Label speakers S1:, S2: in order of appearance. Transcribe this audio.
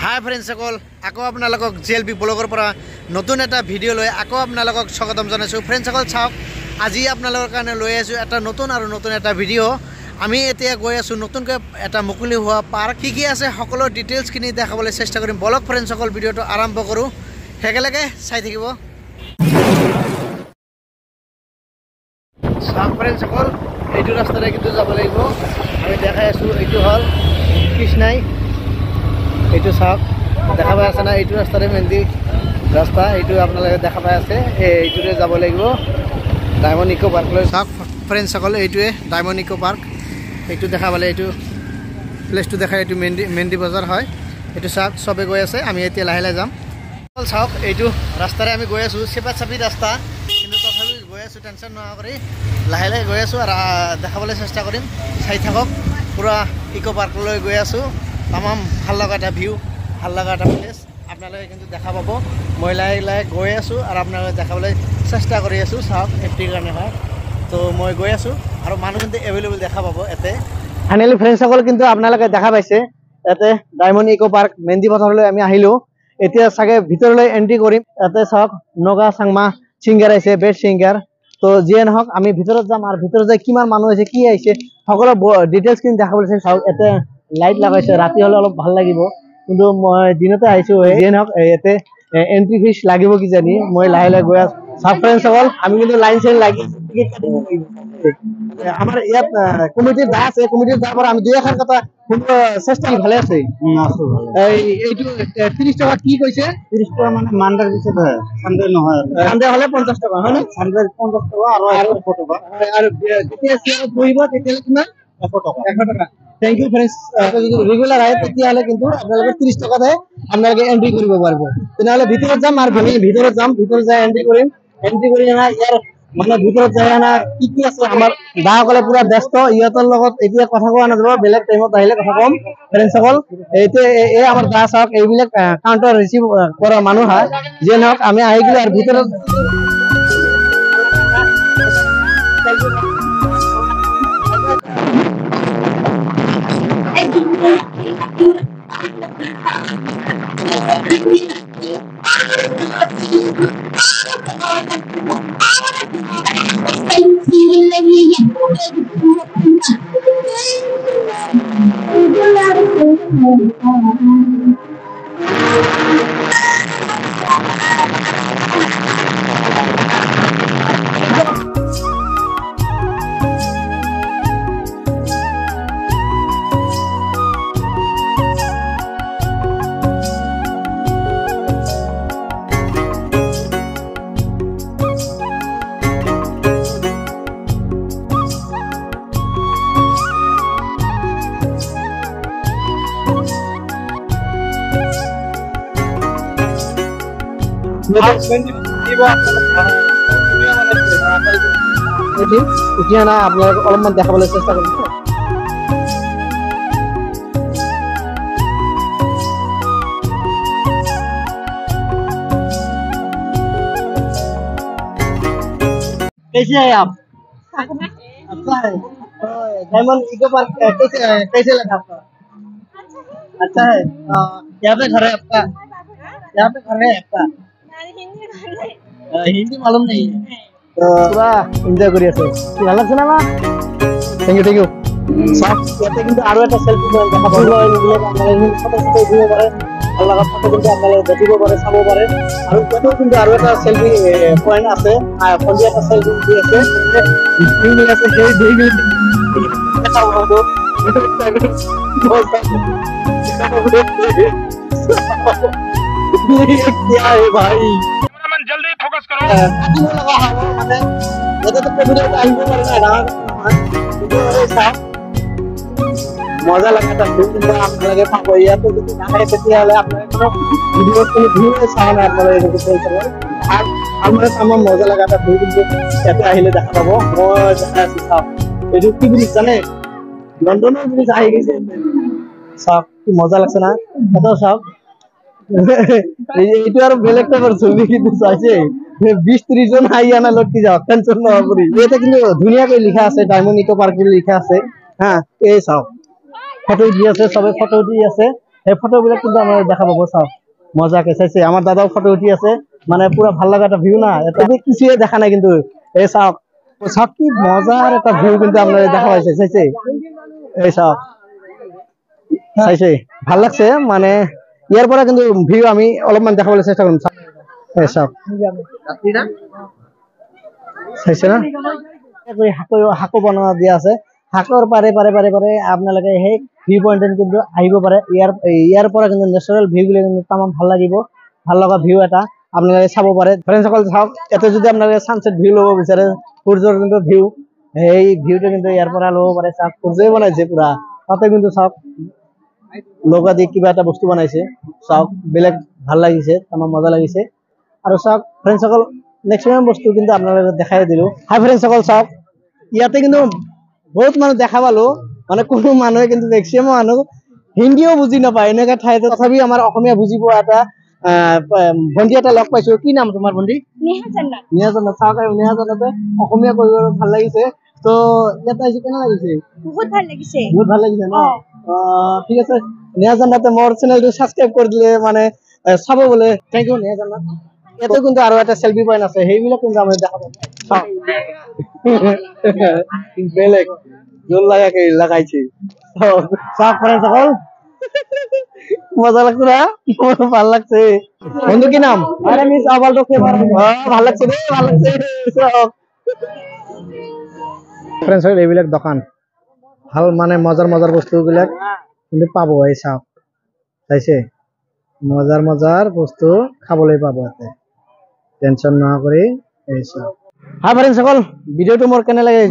S1: হাই ফ্ৰেণ্ডসকল, আকৌ আপোনালোকক জেএলপি ব্লগৰ পৰা নতুন এটা ভিডিঅ' লৈ আকৌ আপোনালোকক স্বাগতম জনাইছোঁ। ফ্ৰেণ্ডসকল চাওক, আজি আপোনালোকৰ কাৰণে লৈ আহিছোঁ এটা নতুন এটা ভিডিঅ'। আমি এতিয়া গৈ আছোঁ নতুনকৈ এটা মুকলি হোৱা পাৰ্ক। কি আছে সকলো ডিটেইলছখিনি দেখাবলৈ চেষ্টা কৰিম। বলক ফ্ৰেণ্ডসকল, ভিডিঅ'টো আৰম্ভ কৰোঁ, একেলগে চাই থাকিব। চাওক ফ্ৰেণ্ডসকল, এইটো ৰাস্তাৰে কিন্তু যাব লাগিব। আমি দেখাই আছোঁ, এইটো হ'ল কৃষ্ণাই। এইটো চাওক, দেখা পাই আছে না? এইটো ৰাস্তাৰে মেইনলি ৰাস্তা, এইটো আপোনালোকে দেখা পাই আছে। এইটোৰে যাব লাগিব ডায়মণ্ড ইকো পাৰ্কলৈ। চাওক ফ্ৰেণ্ডসকল, এইটোৱে ডায়মণ্ড ইকো পাৰ্ক। এইটো দেখা পালে, এইটো প্লেচটো দেখাই, এইটো মেণ্ডি বজাৰ হয়। এইটো চাওক, চবে গৈ আছে, আমি এতিয়া লাহে লাহে যাম। চাওক, এইটো ৰাস্তাৰে আমি গৈ আছোঁ, চেপা চাপি ৰাস্তা, কিন্তু তথাপি গৈ আছোঁ, টেনশ্যন নোহোৱা কৰি লাহে লাহে গৈ আছোঁ আৰু দেখাবলৈ চেষ্টা কৰিম। চাই থাকক, পূৰা ইকো পাৰ্কলৈ গৈ আছোঁ। তামাম ভাল লগা এটা ভিউ, ভাল লগা এটা প্লেচ আপোনালোকে কিন্তু দেখা পাব। মই লাহে লাহে গৈ আছোঁ আৰু আপোনালোকে দেখাবলৈ চেষ্টা কৰি আছোঁ। চাওক, এফটিৰ কাৰণে হয়, তো মই গৈ আছোঁ আৰু মানুহ কিন্তু এভেইলেবল দেখা পাব ইয়াতে। ফাইনেলি ফ্ৰেণ্ডসকল, কিন্তু আপোনালোকে দেখা পাইছে ইয়াতে ডায়মণ্ড ইকো পাৰ্ক মেণ্ডি পথাৰলৈ আমি আহিলোঁ। এতিয়া চাগে ভিতৰলৈ এণ্ট্ৰি কৰিম। ইয়াতে চাওক, নগা চাংমা ছিংগাৰ আহিছে, বেষ্ট ছিংগাৰ। তো যিয়ে নহওক, আমি ভিতৰত যাম আৰু ভিতৰত যাই কিমান মানুহ আহিছে, কি আহিছে, সকলো ডিটেইলছখিনি দেখাবলৈ চাই। চাওক, ইয়াতে লাইট লগাইছে, ৰাতি হ'লে অলপ ভাল লাগিব, কিন্তু মই দিনতে আহিছোঁ। যিয়ে নহওক, ইয়াতে এণ্ট্ৰি ফিজ লাগিব কিজানি। মই লাহে লাহে গৈ আছোঁ। চাওক ফ্ৰেণ্ডসকল, আমি কিন্তু লাইন চাইন লাগি টিকেট কাটিব লাগিব। আমাৰ ইয়াত কমিটিৰ দা আছে, কমিটিৰ দাৰ পৰা আমি দুই এখন কথা চেষ্টা ভালে আছে। এইটো 30 টকা কি কৈছে? 30 টকা মানে মানডেৰ পিছত হয়, চানডে নহয়। চানডে হ'লে 50 টকা হয় নে? চানডে 50 টকা আৰু 100 টকা। আৰু যেতিয়া চেয়াৰত বহিব তেতিয়াহ'লে কিমান? 100 টকা। 100 টকা। Thank you friends. যদি ৰেগুলাৰ আহে তেতিয়াহ'লে কিন্তু আপোনালোকে 30 টকাতে আপোনালোকে এণ্ট্ৰি কৰিব পাৰিব। তেনেহ'লে ভিতৰত যাম আৰু আমি ভিতৰত যাম, ভিতৰত যাই এণ্ট্ৰি কৰিম। এণ্ট্ৰি কৰি ইয়াৰ মানে ভিতৰত যায় কি আছে, আমাৰ দাসকলে পুৰা ব্যস্ত, ইহঁতৰ লগত এতিয়া কথা কোৱা নাযাব, বেলেগ টাইমত আহিলে কথা কম। ফ্ৰেণ্ডসকল, এতিয়া এই আমাৰ দা চাওক, এইবিলাক কাউণ্টাৰ ৰিচিভ কৰা মানুহ হয়। যিয়ে নহওক, আমি আহি গ'লো আৰু ভিতৰত না আপোনালোকে অলপমান দেখাবলৈ চেষ্টা কৰিম। कैसे है आप? अच्छा है। डायमंड इको पार्क कैसे लगा आपका? अच्छा है। यहाँ पे घर है आपका? यहाँ पे घर है आपका? हिंदी मालूम नहीं है, तो पूरा एंजॉय करी আছে। কি ভাল লাগছে না? Thank you. সব ইয়াতে কিন্তু আরো একটা সেলফি পয়েন্ট দেখা পাবো। এগুলো আপনারা ফটো ভিডিও করে ভাল লাগা ফটো কিন্তু আপনারা দেখিব পারে, চাব পারে। আৰু কত কিন্তু আরো একটা সেলফি পয়েন্ট আছে, আর ফটো একটা সেলফি দি আছে। এই আছে সেই দুই মিনিট দেখা পাবো। क्या है भाई, जल्दी फोकस करो। लगा মানে এটা তো ভিডিও আইব পারে না, মজা লাগাটা কিন্তু আপনাদের পাবো। ইয়াতে যদি না হয় তেতিয়াহলে আপনাদের কোনো ভিডিও চাই না, আপনারা এটাকে বলতে পারেন। আর আমরা আমার মজা লাগাটা কিন্তু এতে আহিলে দেখা পাবো। মই দেখা আছি চাওক, এইটো কি ব্রিজ জানে? লন্ডনের ব্রিজ আহি গেছে। চাওক কি মজা লাগছে না? এটা চাওক, এইটো আৰু বেলেগ টাইপৰ ছবি কিন্তু চাইছে। 20-30 জন আইয়া না লটকি যাও, টেনশন না করি। এটা কিন্তু ধুনীয়াকৈ লিখা আছে, ডায়মণ্ড ইকো পার্ক বুলি লিখা আছে। হ্যাঁ, এই চাও, ফটো দি আছে, সবে ফটো দি আছে। সেই ফটোবিলাক কিন্তু আমরা দেখা পাবো সব মজাকে চাইছে আমার দাদাও ফটো উঠি আছে মানে পুরো ভাল লাগা একটা ভিউ না এটা কিছুই দেখা নাই কিন্তু এই সব সব কি মজার একটা ভিউ কিন্তু আমরা দেখা পাইছে চাইছে এই সব চাইছে ভাল লাগছে মানে ইয়ার পরে কিন্তু ভিউ আমি অলপমান দেখাবলৈ চেষ্টা কৰিম এই সব চাইছে না হাকো বনোৱা দিয়া আছে হাকৰ পাৰে পাৰে পাৰে পাৰে আপোনালোকে সেই ভিউ পইণ্ট কিন্তু আহিব পাৰে ইয়াৰ পৰা কিন্তু নেচাৰেল ভিউ বিলাক কিন্তু তামাম ভাল লাগিব ভাল লগা ভিউ এটা আপোনালোকে চাব পাৰে ফ্ৰেণ্ডসকল চাওক এতে যদি আপোনালোকে সানসেট ভিউ ল'ব বিচাৰে সূৰ্যৰ কিন্তু ভিউ এই ভিউটো কিন্তু ইয়াৰ পৰা ল'ব পাৰে চাওক সূৰ্যই বনাইছে পুৰা তাতে কিন্তু চাওক লগা দি কিবা এটা বস্তু বনাইছে চাওক বেলেগ ভাল লাগিছে তামাম মজা লাগিছে আৰু চাওক ফ্ৰেণ্ডসকল মেক্সিমাম বস্তু কিন্তু আপোনালোকে দেখাই দিলো হাই ফ্ৰেণ্ডসকল চাওক ইয়াতে কিন্তু বহুত মানুহ দেখা পালো মানে কোনো মানুহে কিন্তু মেক্সিমাম মানুহ হিন্দীও বুজি নাপায় এনেকা ঠাইতে তথাপি আমাৰ অসমীয়া বুজি পোৱা এটা ভণ্টি এটা লগ পাইছো কি নাম তোমাৰ ভণ্টি নেহা জান্নাত চাওক নেহা জান্নাতে অসমীয়া কৈ ভাল লাগিছে তো ইয়াতে আহি কেনে লাগিছে বহুত ভাল লাগিছে ন ঠিক আছে নেহা জান্নাতে মোৰ চেনেলটো সাবস্ক্ৰাইব কৰি দিলে মানে চাব বলে থ্যাংক ইউ নেহা জান্নাত এতে কিন্তু আৰু এটা সেলফি পয়েন্ট আছে সেইবিলাক কিন্তু আমি দেখাবো বেলেগ জোর লাগাকে লাগাইছে সাফ করে সকল মজা লাগছে না ভালো লাগছে বন্ধু কি নাম আরে মিস আবাল তো ভালো লাগছে রে ভালো লাগছে ফ্রেন্ডস এইবিলাক দোকান ভাল মানে মজার মজার বস্তুবিলাক কিন্তু পাবো এই সব চাইছে মজার মজার বস্তু খাবলৈ পাবো এতে টেনশন না করে এই সব হ্যাঁ ফ্রেন্ডস সকল ভিডিওটো মোর কেনে লাগে